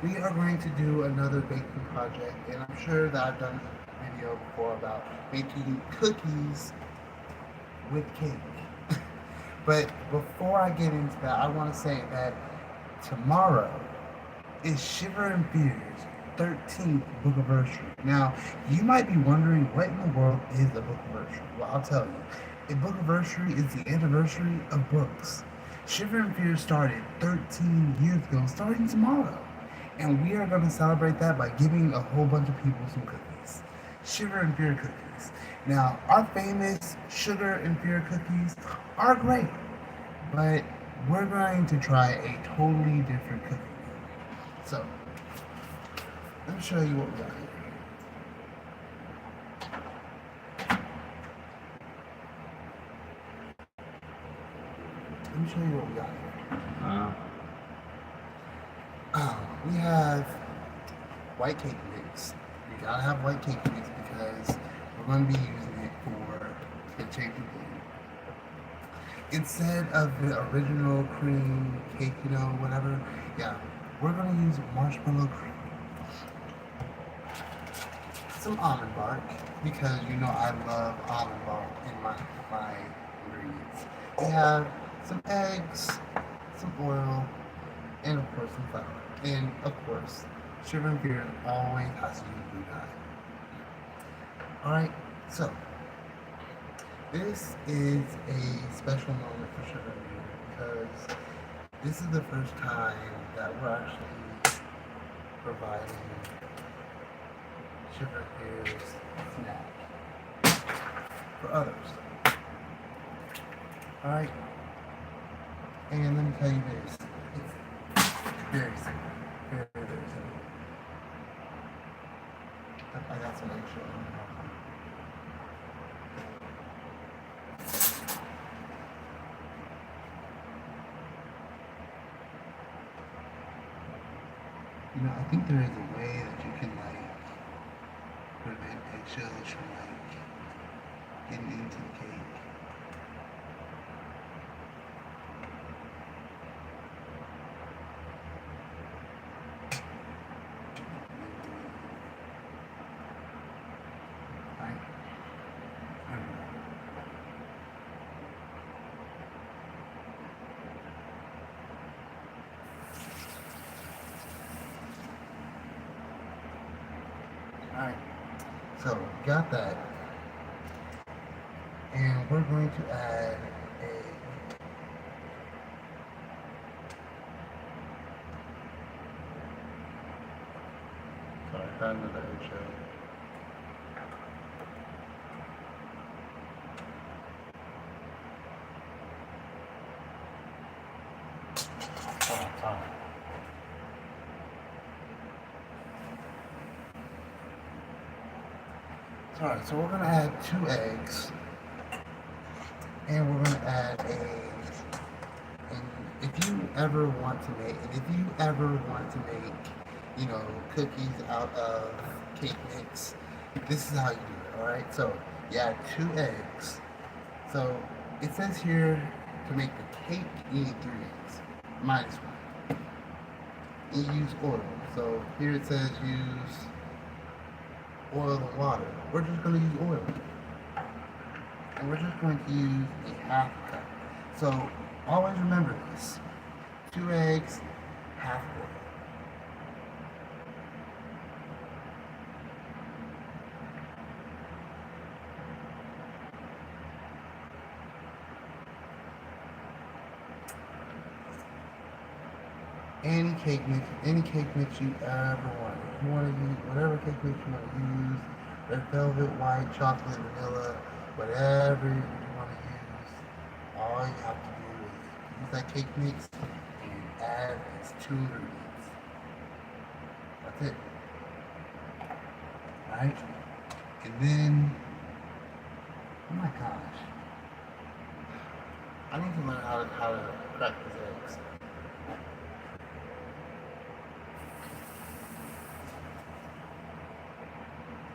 we are going to do another baking project, and I'm sure that I've done a video before about making cookies with cake. But before I get into that, I want to say that tomorrow is Shiver and Fear's 13th Bookaversary. Now, you might be wondering what in the world is a Bookaversary. Well, I'll tell you. A Bookaversary is the anniversary of books. Shiver and Fear started 13 years ago, starting tomorrow. And we are going to celebrate that by giving a whole bunch of people some cookies. Shiver and Fear cookies. Now, our famous sugar and fear cookies are great, but we're going to try a totally different cookie. So, let me show you what we got here. Let me show you what we got here. We have white cake mix. You gotta have white cake mix because we're going to be using it for the change of blue. Instead of the original cream cake, whatever, yeah, we're going to use marshmallow cream. Some almond bark because I love almond bark in my ingredients. We have some eggs, some oil, and of course some flour. And of course, sugar and beer always has to use blue dye. Alright, so this is a special moment for sugar and beer because this is the first time that we're actually providing sugar and beer's snack for others. Alright, and let me tell you this. It's very simple. Very, very simple. I got some extra. I think there is a way that you can prevent eggshells from getting into the cake. Alright, so we got that. And we're going to add a sorry, I found another eggshell. Alright, so we're going to add 2 eggs. And we're going to add and if you ever want to make cookies out of cake mix, this is how you do it, alright? So you add 2 eggs. So it says here to make the cake, you need 3 eggs, minus 1. You use oil. So here it says use oil and water. We're just going to use oil. And we're just going to use a half cup. So always remember this. 2 eggs, half oil. Any cake mix you ever want. If you want to use whatever cake mix you want to use, red velvet, white, chocolate, vanilla, whatever you want to use, all you have to do is use that cake mix and add its 2 ingredients. That's it. Alright? And then, oh my gosh. I need to learn how to crack these eggs.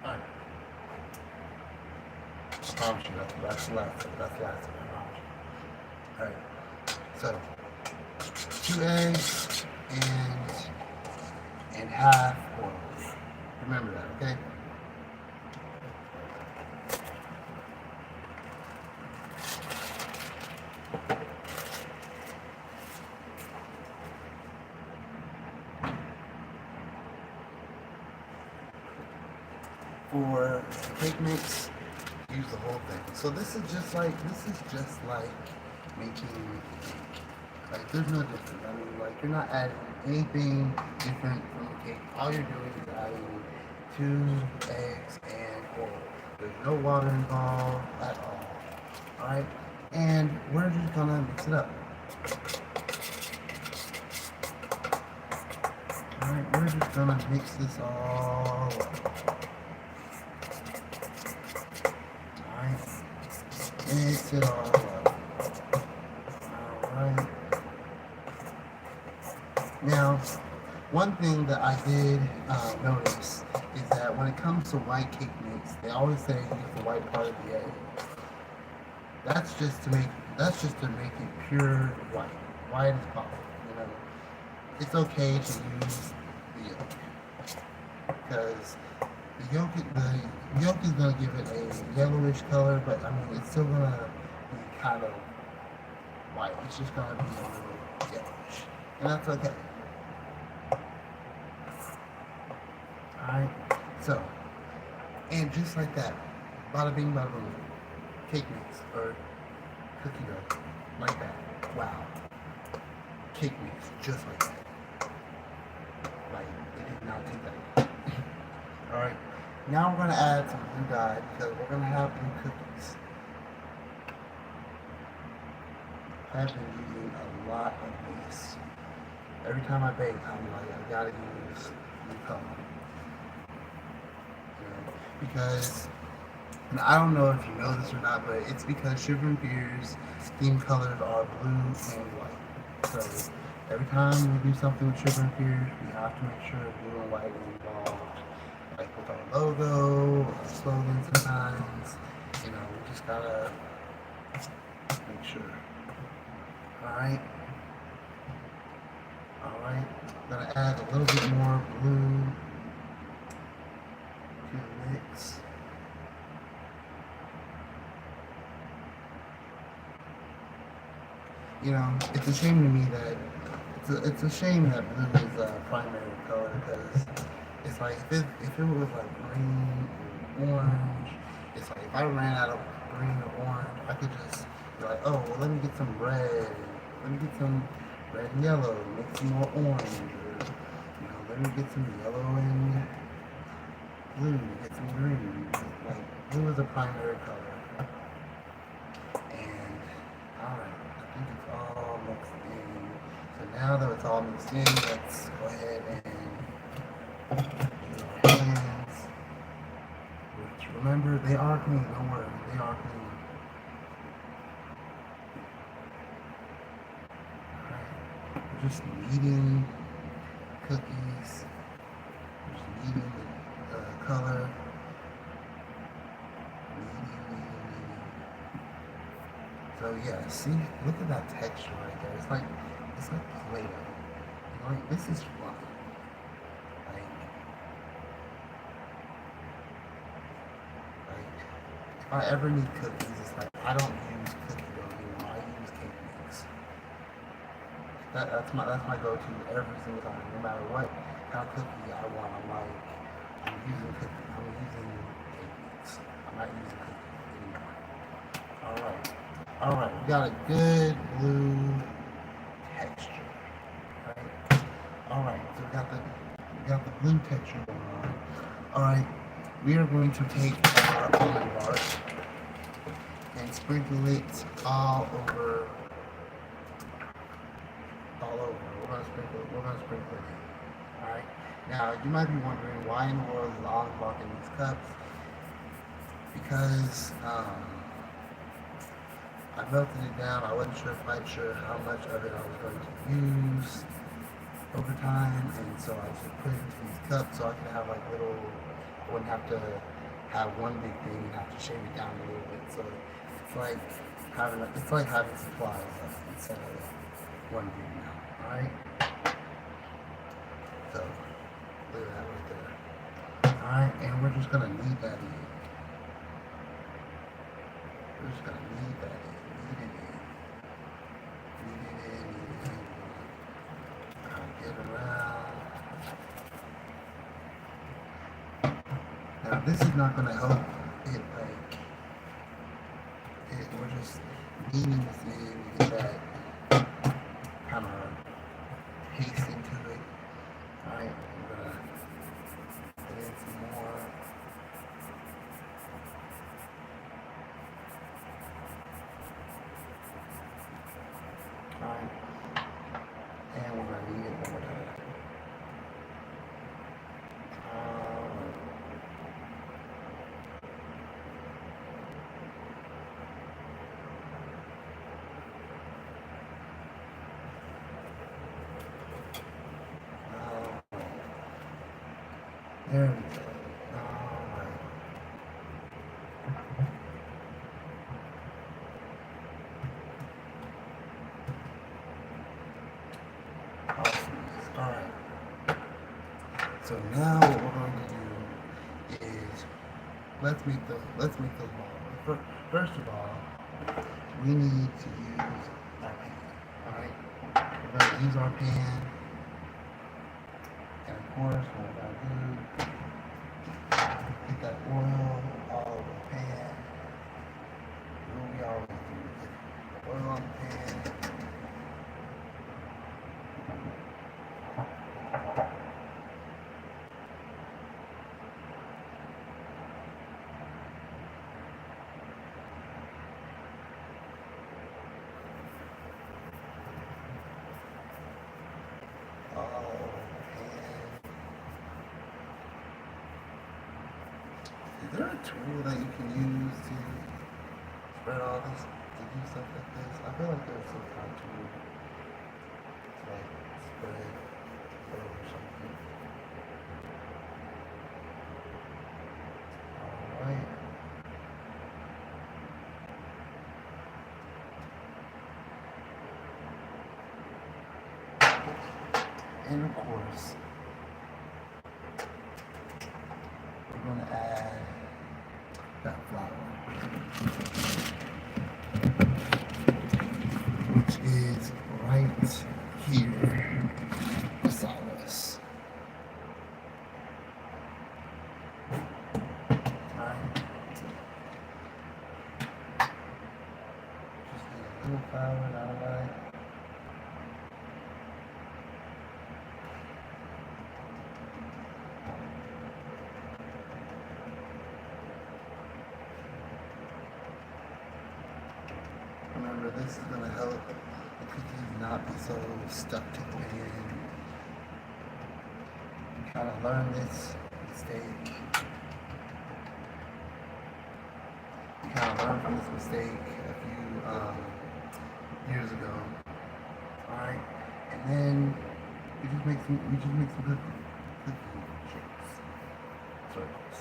Alright. I promise you, that's the last. Alright. So, 2 eggs and and half oil. Remember that, okay? For cake mix, use the whole thing. So this is just like making a cake. Like there's no difference. I mean, like you're not adding anything different from the cake. All you're doing is adding 2 eggs and oil. There's no water involved at all. Alright? And we're just gonna mix it up. Alright, we're just gonna mix this all up. Alright? Mix it all up. Alright. Now, one thing that I did notice is that when it comes to white cake mix, they always say use the white part of the egg. That's just to make it pure white as possible. You know, it's okay to use the yolk because the yolk is gonna give it a yellowish color, but I mean it's still gonna be kind of white. It's just gonna be a little yellowish, and that's okay. Alright, so, and just like that, bada bing, bada boom, cake mix, or cookie dough, like that, wow, cake mix, just like that, like, it did not take that. Alright, now we're going to add some blue dye, because we're going to have blue cookies. I've been using a lot of this. Every time I bake, I'm like, I gotta use blue color. Because, and I don't know if you know this or not, but it's because Shiver and Fear's theme colors are blue and white. So every time we do something with Shiver and Fears, we have to make sure blue and white is involved. Like with our logo, our slogan sometimes, you know, we just gotta make sure. Alright. Alright. Gonna add a little bit more blue to the mix. You know, it's a shame to me that it's a shame that blue is a primary color because it's like if it was like green or orange, it's like if I ran out of green or orange, I could just be like, oh well, let me get some red, let me get some red and yellow, make some more orange, or you know, let me get some yellow and blue, get some green. Like blue is a primary color. And alright, I think it's all mixed in. So now that it's all mixed in, let's go ahead and use our hands. Which remember, they are clean, don't worry, they are clean. Alright, we're just kneading cookies. We're just kneading the color. So yeah, see, look at that texture right there. It's like Play-Doh. You know, like this is fun. Like if I ever need cookies, it's like I don't use cookie dough anymore. I use cake mix. That's my go-to every single time. No matter what kind of cookie I want, I'm using cake mix. I'm not using cookie anymore. Alright, we got a good blue texture. Alright, so we got the blue texture going on. Alright, we are going to take our almond bark and sprinkle it all over. We're gonna sprinkle it in. Alright. Now you might be wondering why in the world is almond bark in these cups? Because I melted it down. I wasn't quite sure how much of it I was going to use over time, and so I just put it into these cups so I could have like little. I wouldn't have to have one big thing and have to shave it down a little bit. So it's like having supplies instead of one big amount. All right. So Alright, and we're just gonna knead that in. We're just gonna knead that in. Knead it in. Knead it in, knead it in. Get around. Now this is not gonna help it like it, we're just kneading this in to get that kind of paste into it. Alright, we're gonna put in some more. Alright, and we're gonna knead it one more time. There we go. Alright. Awesome. Alright. So now what we're going to do is let's make those balls. First of all, we need to use our pan. Alright? We're going to use our pan. And of course, what we're going to do, get that oil all over the pan. What we always do, get oil on the pan. Is there a tool that you can use to spread all this, to do stuff like this? I feel like there's some kind of tool to like spread over something. Alright. And of course, we're going to add that flour, which is right here beside us. Alright. Just need a little flour, not a lot. Remember, this is going to help the cookies not be so stuck to the pan. I'm trying to learn this mistake. I kind of learned from this mistake a few years ago. Alright, and then we just make some cookie shapes, circles.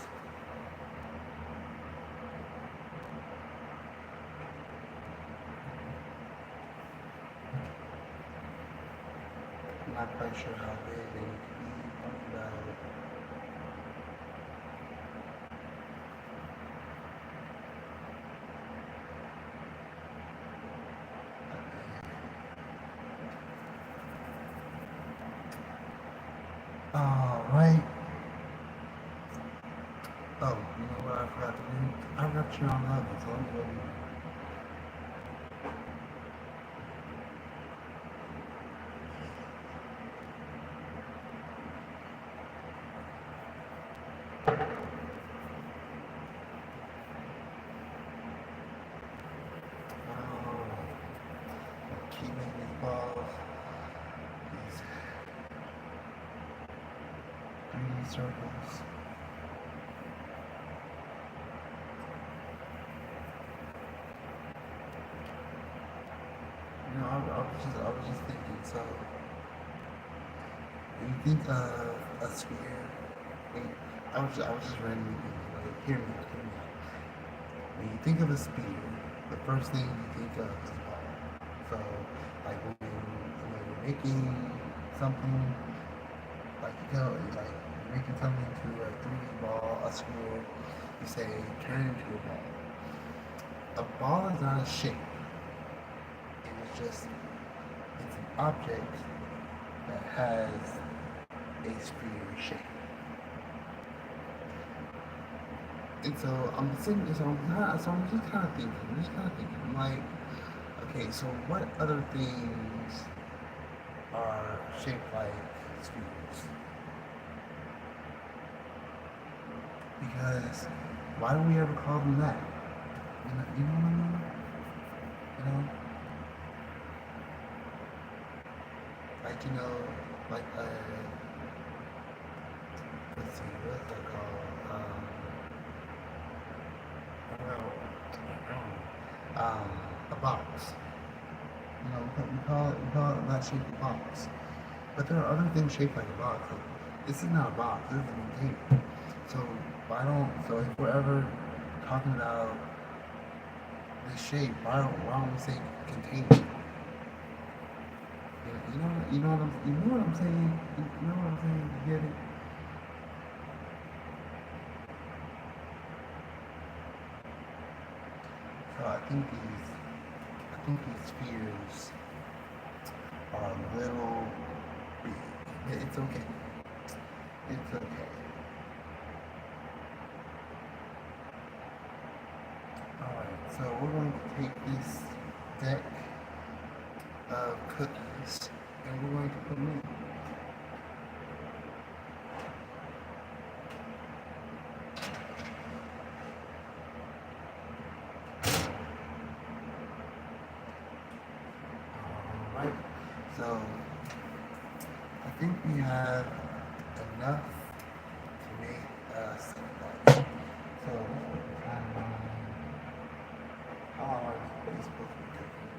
I'm not quite sure how big they need to be. About Alright. Oh, you know what I forgot to do? I forgot to turn on the oven, so let me go do that. Keep making these balls, these 3D circles. You know, I was just thinking. So, when you think of a sphere, I was just randomly thinking. Like, hear me out. When you think of a sphere, the first thing you think of is ball. So, like when you're making something, like you go, like you're making something into a 3D ball, a square. You say turn it into a ball. A ball is not a shape. It is just it's an object that has a sphere shape. And so I'm sitting, so I'm just kind of thinking, I'm like, okay, so what other things are shaped like spheres? Because why don't we ever call them that? You know what I mean? You know, like like let's see, what's that called? I don't know. A box. You know, we call it that shaped a box. But there are other things shaped like a box. Like, this is not a box. This is a container. So so if we're ever talking about this shape, why don't we say container? You know what I'm saying? You know what I'm saying? You get it? So I think these spheres are a little big. It's okay. It's okay. Alright, so we're going to take this deck of cookies and we're going to put them in. Alright, so I think we have enough to make a second. So, how long are these supposed to be cooking?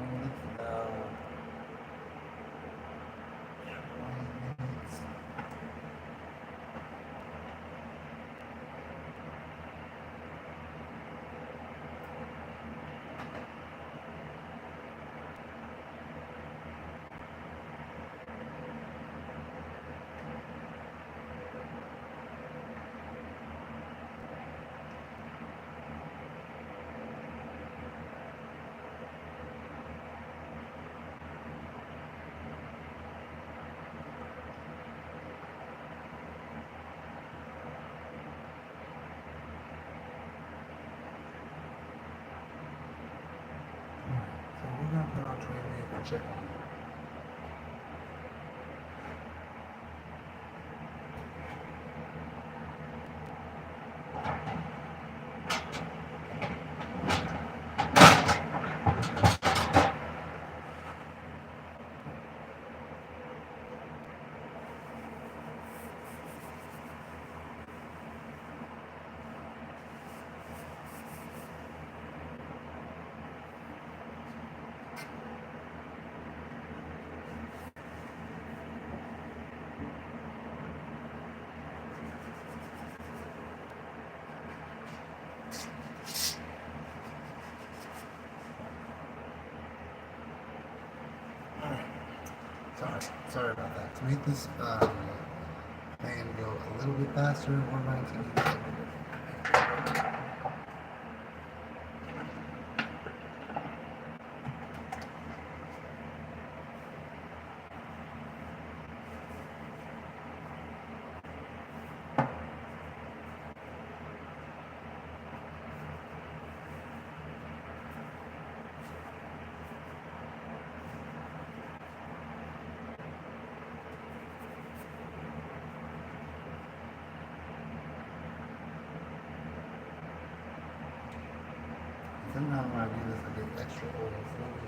It's about 20 minutes. So we're gonna put on 20 minutes and check on it. Sorry about that. To make this plan go a little bit faster, we're going to use sometimes when I do this, I get extra oil slowly.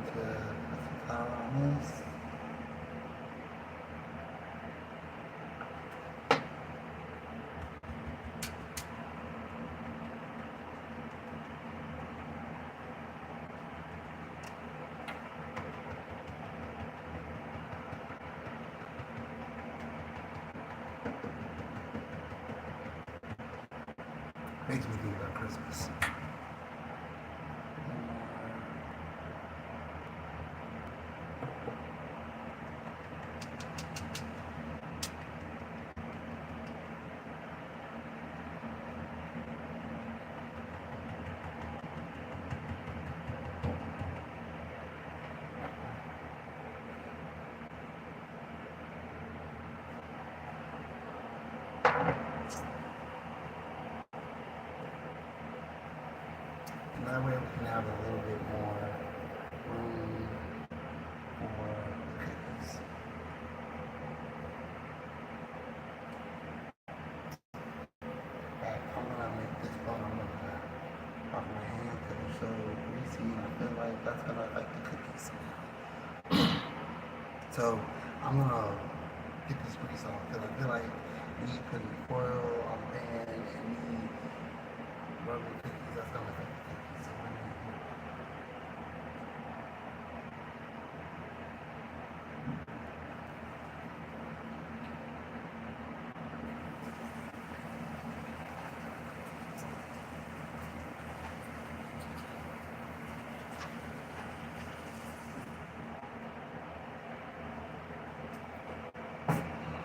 to put some flour on this. Makes me think about Christmas. And that way we can have a little bit more room for cookies. I'm gonna make this bottom of the off my hand because it's so greasy and I feel like that's gonna affect the cookies. So I'm gonna get this grease off because I feel like me putting foil on the pan and me rubbing the cookies, that's gonna affect the cookies. So I'm gonna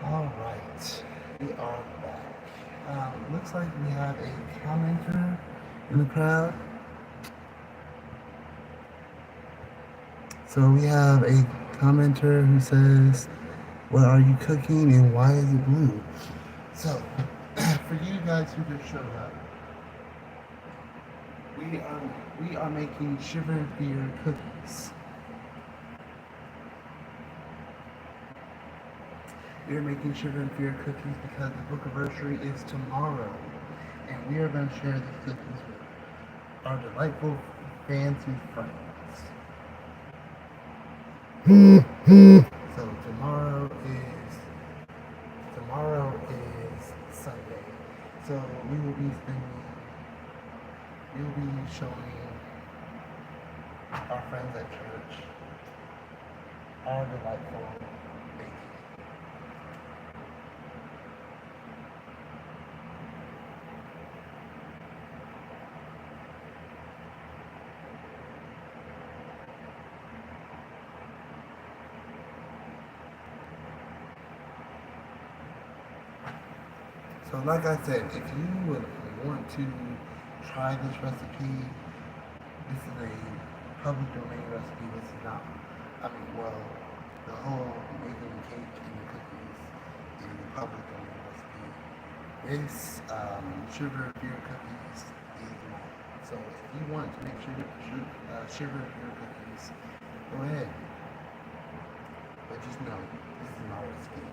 all right, we are back. Looks like we have a commenter in the crowd. So we have a commenter who says, "What are you cooking and why is it blue?" So, for you guys who just showed up, we are making Shiver beer cookies. We are making Shiver and Fear cookies because the Bookaversary is tomorrow. And we are going to share these cookies with our delightful fans and friends. So tomorrow is Sunday. So we will be showing our friends at church our delightful baking. So like I said, if you would want to try this recipe, this is a public domain recipe. This is not, the whole making the cake and the cookies is a public domain recipe. This sugar beer cookies is mine. So if you want to make sugar beer cookies, go ahead. But just know, this is my recipe.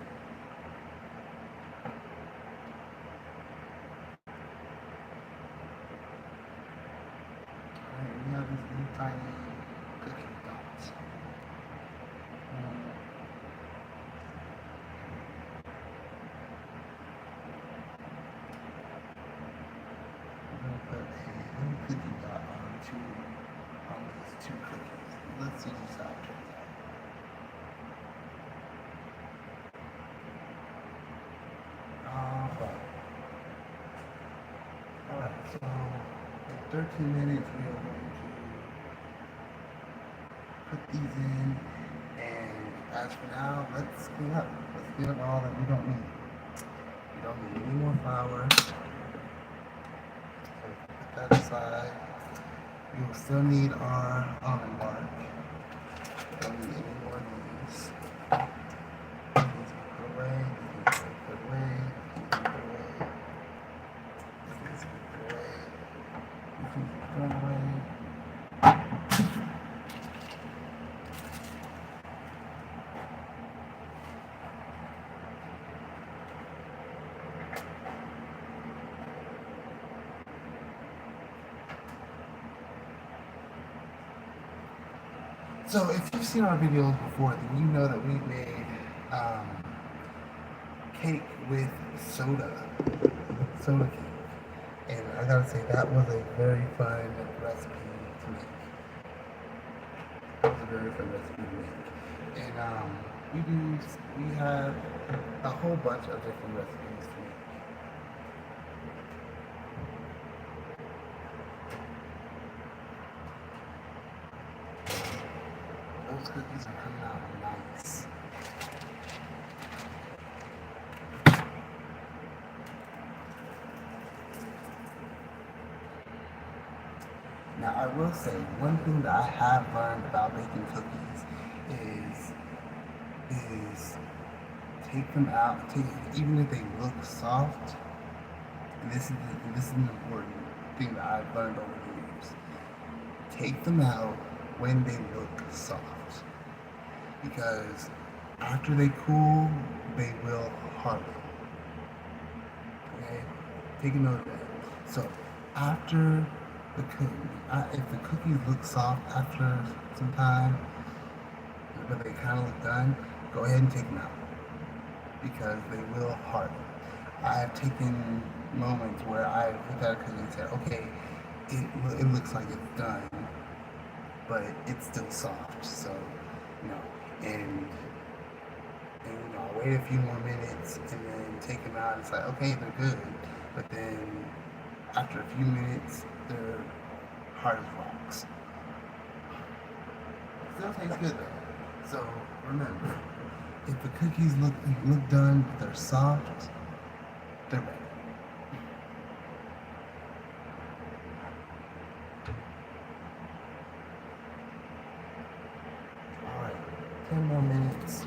We have these little tiny cookie dots. We're going to put a little cookie dot on these two cookies. Let's see just how it turns out. Alright, so in 13 minutes we are going to put these in, and as for now, let's clean up. Let's clean up all that we don't need. We don't need any more flour. So put that aside. We will still need our almond bark. Don't need any more of these. These can put away. These can put away. These can put away. These can put away. These can put away. So if you've seen our videos before, then you know that we made um, cake with soda cake. And I gotta say, that was a very fun recipe to make. That was a very fun recipe to make. And we have a whole bunch of different recipes to make. Those cookies are coming out nice. Now, I will say, one thing that I have learned about baking cookies is is take them out, even if they look soft. And this is an important thing that I've learned over the years. Take them out when they look soft, because after they cool, they will harden. Okay, take a note of that. So after if the cookies look soft after some time, but they kind of look done, go ahead and take them out because they will harden. I have taken moments where I looked at a cookie and said, okay, it looks like it's done, but it's still soft. So, you know, and you know, I wait a few more minutes and then take them out. And it's like, okay, they're good, but then after a few minutes, they're hard as rocks. Still tastes good though. So remember, if the cookies look done, but they're soft, they're ready. All right, 10 more minutes.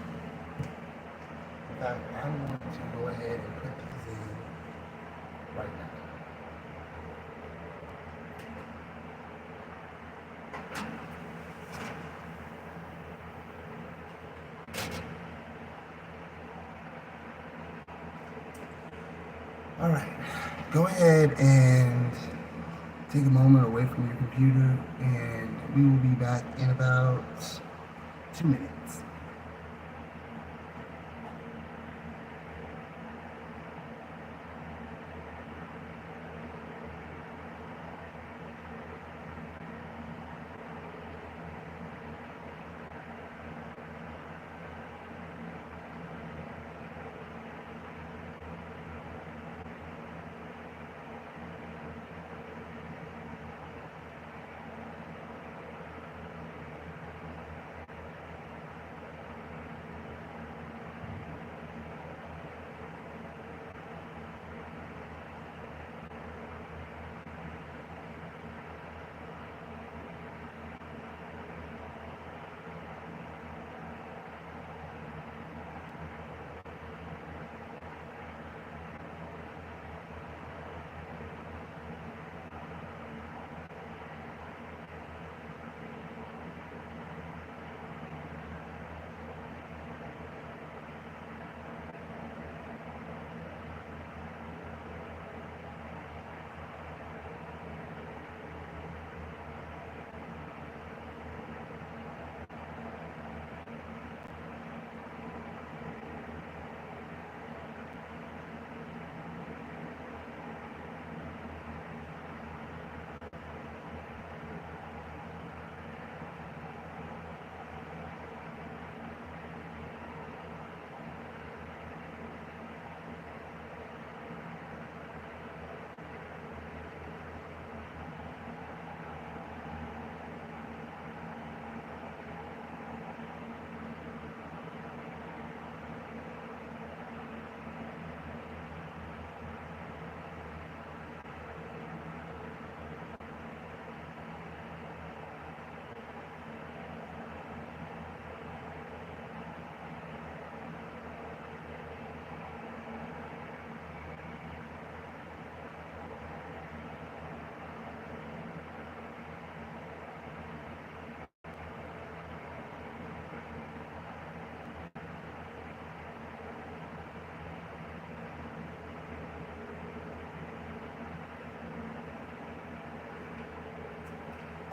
In fact, I'm going to go ahead and put these in right now. All right, go ahead and take a moment away from your computer, and we will be back in about 2 minutes.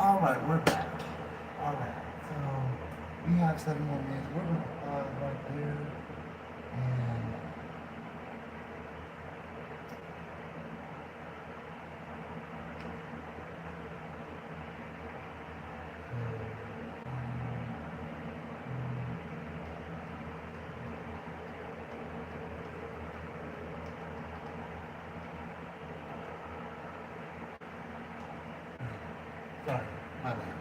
All right, we're back. All right, so have 7 more minutes. We're going to pause right there. And sorry, my bad.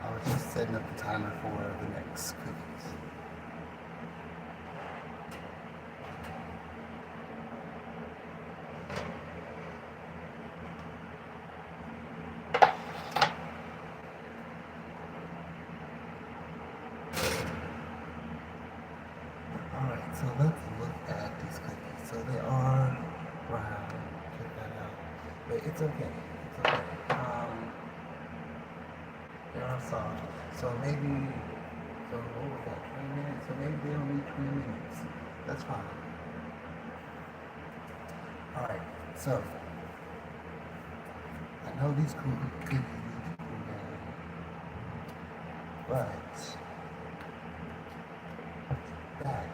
I was just setting up the timer for the next cookies. Alright, so let's look at these cookies. So they are brown. Check that out. But it's okay. It's okay. They are soft. So maybe, so what was that, 20 minutes? So maybe they'll need 20 minutes. That's fine. Alright, so I know these cookies need to cool down, but that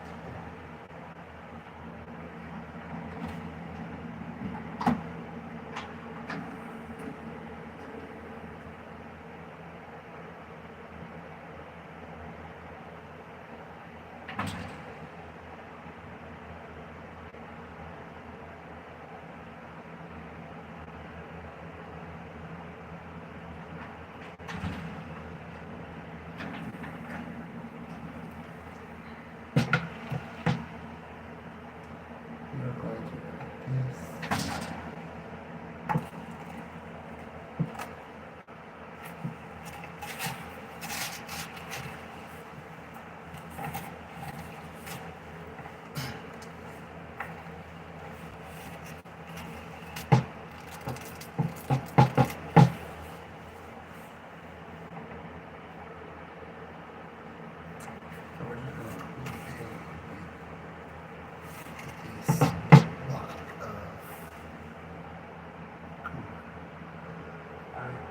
we're going to do this. So we're just going to cool this block of cooler. Alright.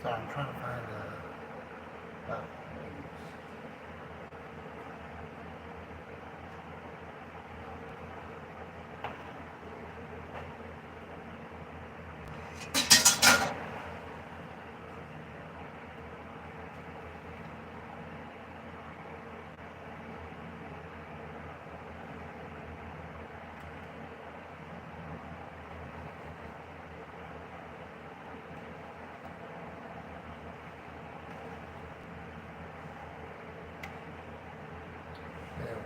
So I'm trying to find a there.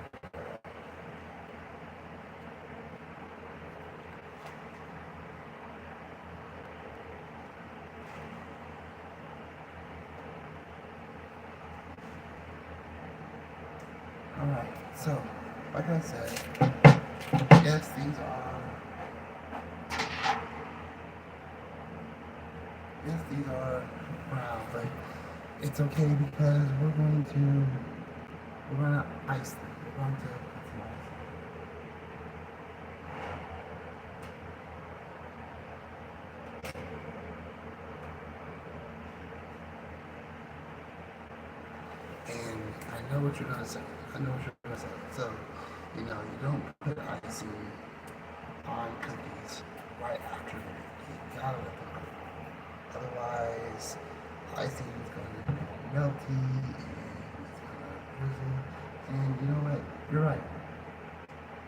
Alright, so like I said, yes, these are brown, but it's okay because we're gonna ice them. We're going to put some ice. And I know what you're gonna say. So, you don't put icing on cookies right after they bake. You gotta let them cook. Otherwise, icing is gonna be melty and it's gonna drizzle. And you know what? You're right.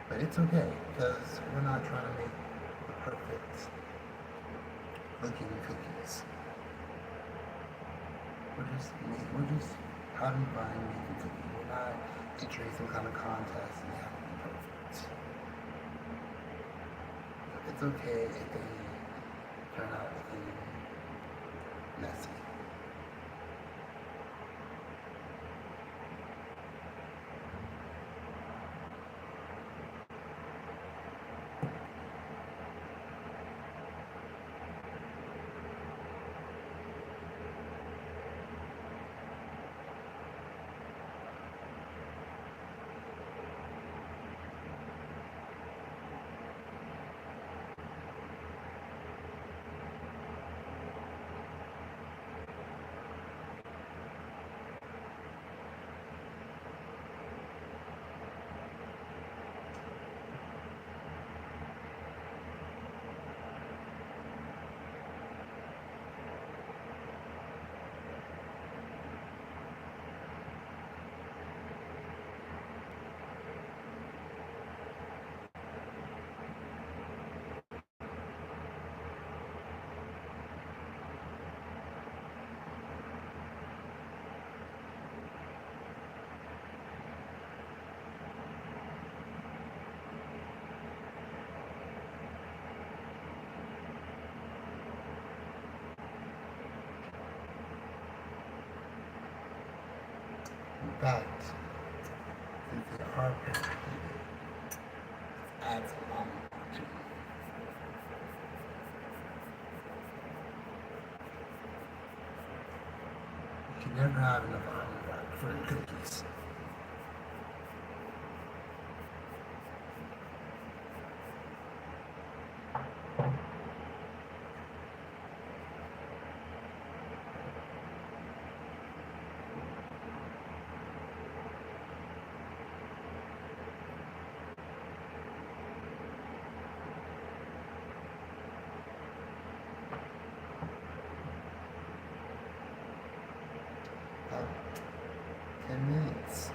But it's okay because we're not trying to make the perfect looking cookies. We're just having fun making cookies. We're not entering some kind of contest and they have to be perfect. It's okay if they turn out looking messy. But since they are preheated, adds a lot more to it. You can never have enough almond butter for your cookies. About 10 minutes.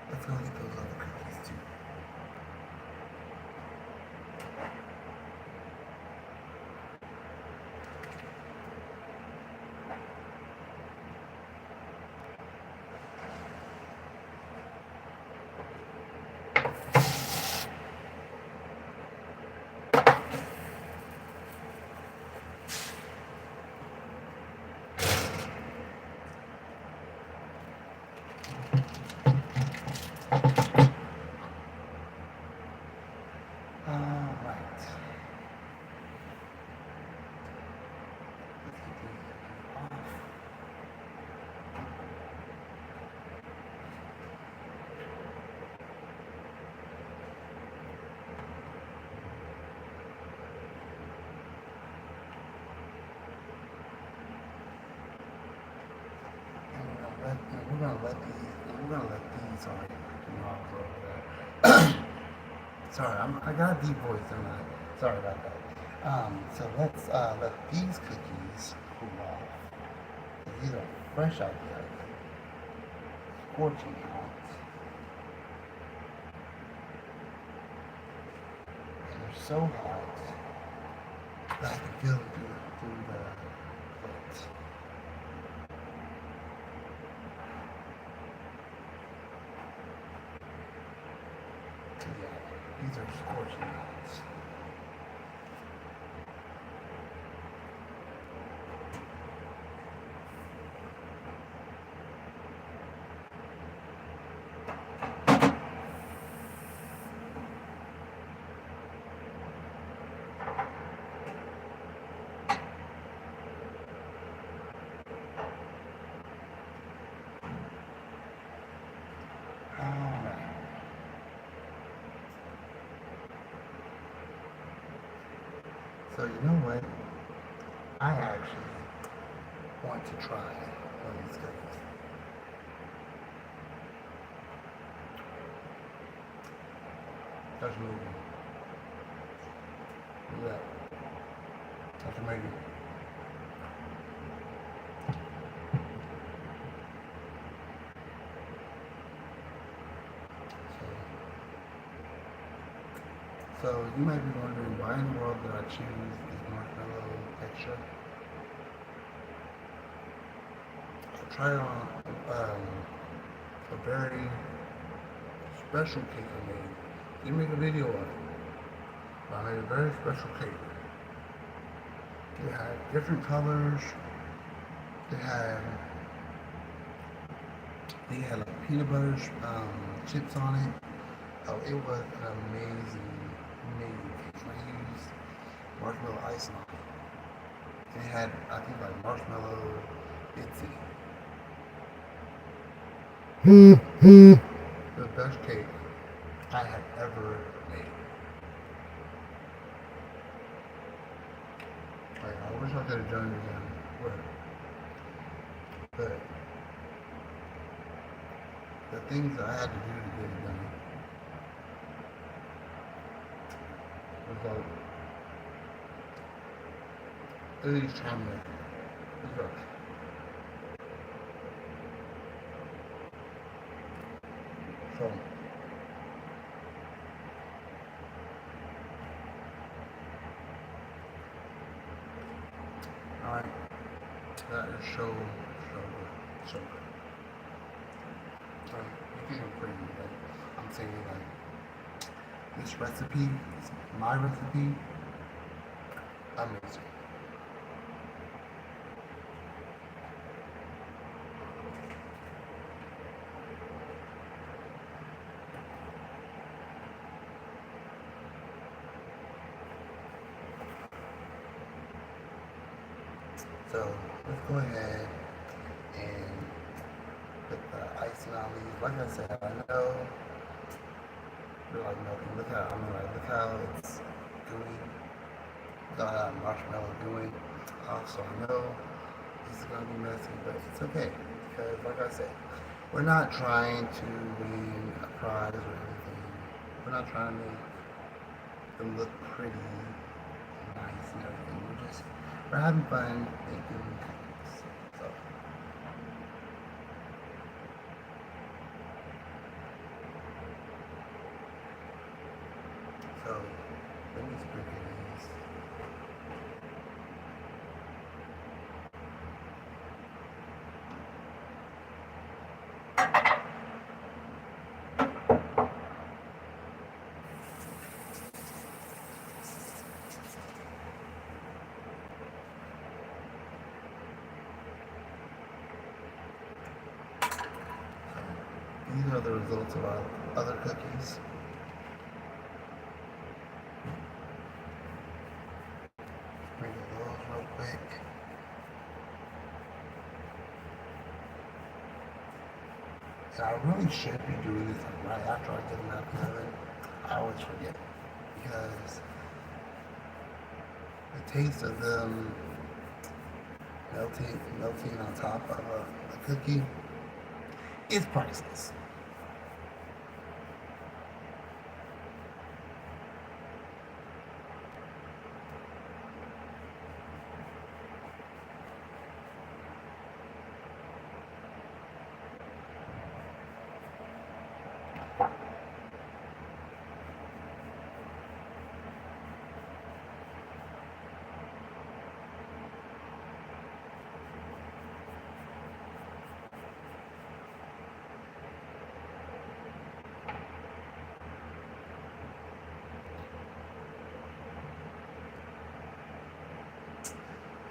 Let's go get those other cookies too. Alright. Let's get these off. Sorry, sorry, I got a deep voice, don't I? Sorry about that. So let's let these cookies cool off. These are fresh out the oven, scorching hot. And they're so hot that I can feel them through the plate. Yeah, these are scorching hot. Alright. So you know what? I actually want to try one of these cookies. That's moving. Look at that. That's amazing. So you might be wondering why in the world did I choose this marshmallow texture? I tried it on a very special cake I made. Didn't make a video of it, but I made a very special cake. It had different colors. It had like peanut butter chips on it. Oh, it was an amazing cake. I used marshmallow icing on it. And it had, I think, like marshmallow bits in it. The best cake I have ever made. Like, I wish I could have done it again. But the things that I had to do to get it done was like, at least time to research. So, alright, that is so good. You think I'm crazy, but I'm saying like, this recipe is my recipe, amazing. So let's go ahead and put the icing on these. Like I said, I know they're like melting. Look how it's gooey. Look how that marshmallow gooey. Also, I know this is gonna be messy, but it's okay because, like I said, we're not trying to win a prize or anything. We're not trying to make them look pretty and nice and everything. We're having fun making cookies. So let me sprinkle these. These are the results of our other cookies. Sprinkle those real quick. And I really should be doing this right after I get them out of the oven. I always forget because the taste of them melting on top of a cookie is priceless.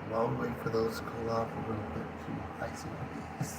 While we wait for those to cool off, we're going to put some icing on these.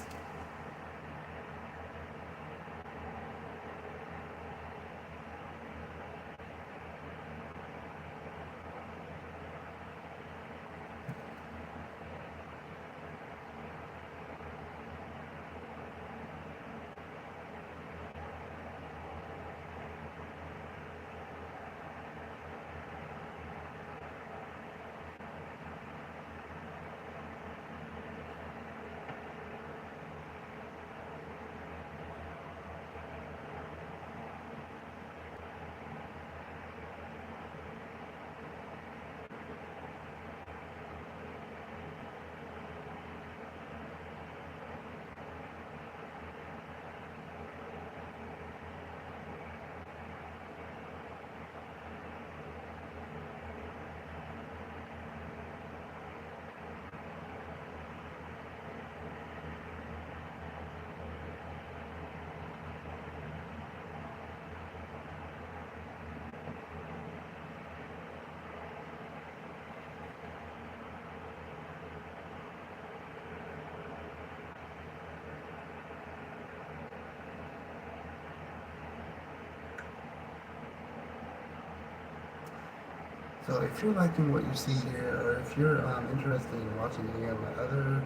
So if you're liking what you see here, or if you're interested in watching any of my other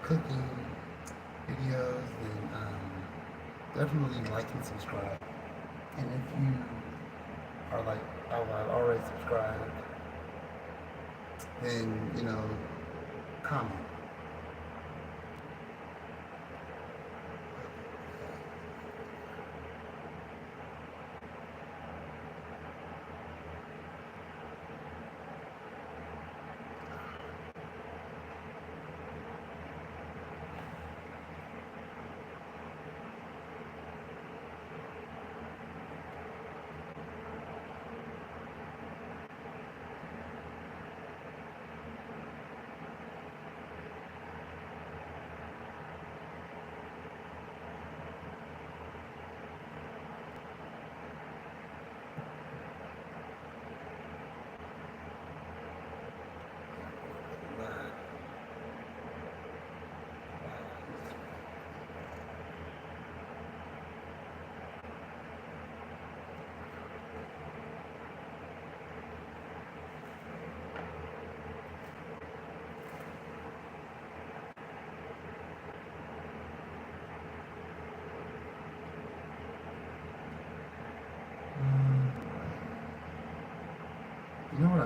cooking videos, then definitely like and subscribe. And if you are like, oh, I've already subscribed, then, comment.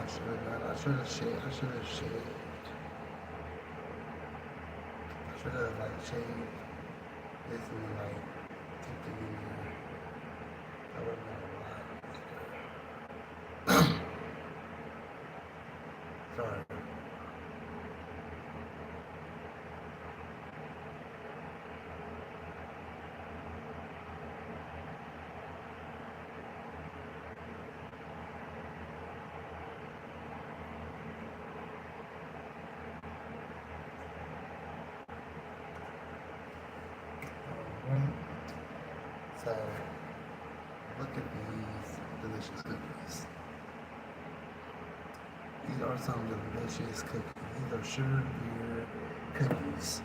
I should have done. I should have shaved. I should have shaved. I should have like shaved this and then like tipped it in there. That would have been a lot. Sorry. Alright. So look at these delicious cookies. These are some delicious cookies. These are sugar beer cookies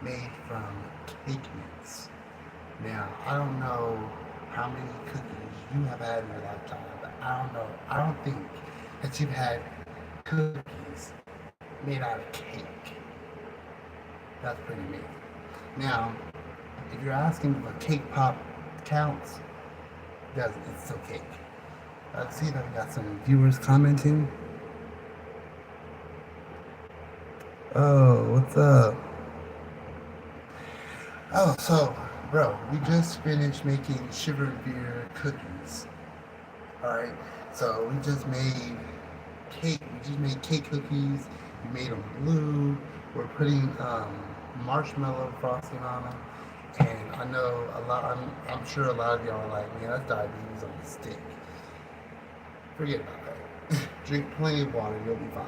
made from cake mix. Now, I don't know how many cookies you have had in your lifetime, but I don't know. I don't think that you've had cookies made out of cake. That's pretty amazing. Now, if you're asking if a cake pop counts, it doesn't. It's still cake. I see that we got some viewers commenting. Oh, what's up? Oh, so, bro, we just finished making Shiver beer cookies. Alright, so we just made cake. We just made cake cookies. We made them blue. We're putting marshmallow frosting on them. And I know a lot. I'm sure a lot of y'all are like, man, that's diabetes on a stick. Forget about that. Drink plenty of water, you'll be fine.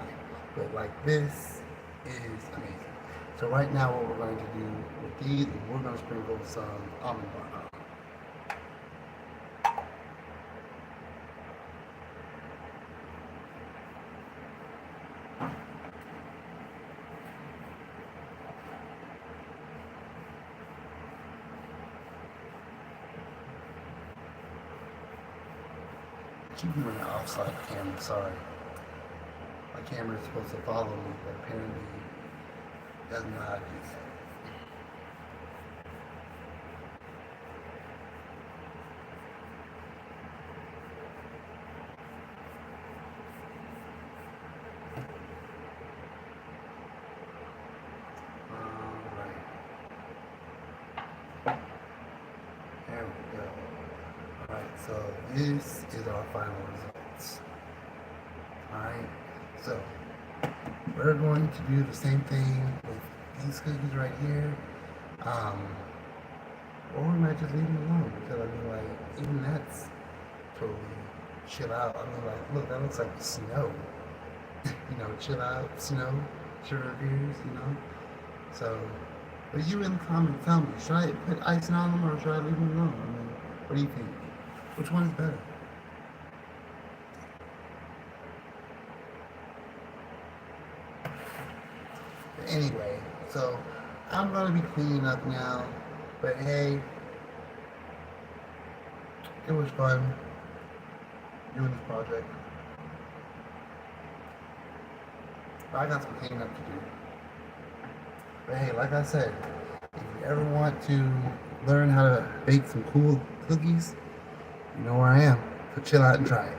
But like this is amazing. So right now, what we're going to do with these is we're going to sprinkle some almond bark on. Keep doing the offside camera, sorry. My camera is supposed to follow me, but apparently it doesn't know how to do that. Alright. There we go. Alright, so this is our final results. Alright, so we're going to do the same thing with these cookies right here. Or we might just leave them alone because I mean like even that's totally chill out. I mean like look, that looks like snow. You know, chill out, snow, sugar beers, you know. So but you in the comments tell me, should I put icing on them or should I leave them alone? I mean, what do you think? Which one is better? But anyway, so I'm gonna be cleaning up now. But hey, it was fun doing this project. But I got some cleaning up to do. But hey, like I said, if you ever want to learn how to bake some cool cookies, you know where I am. So chill out and try it.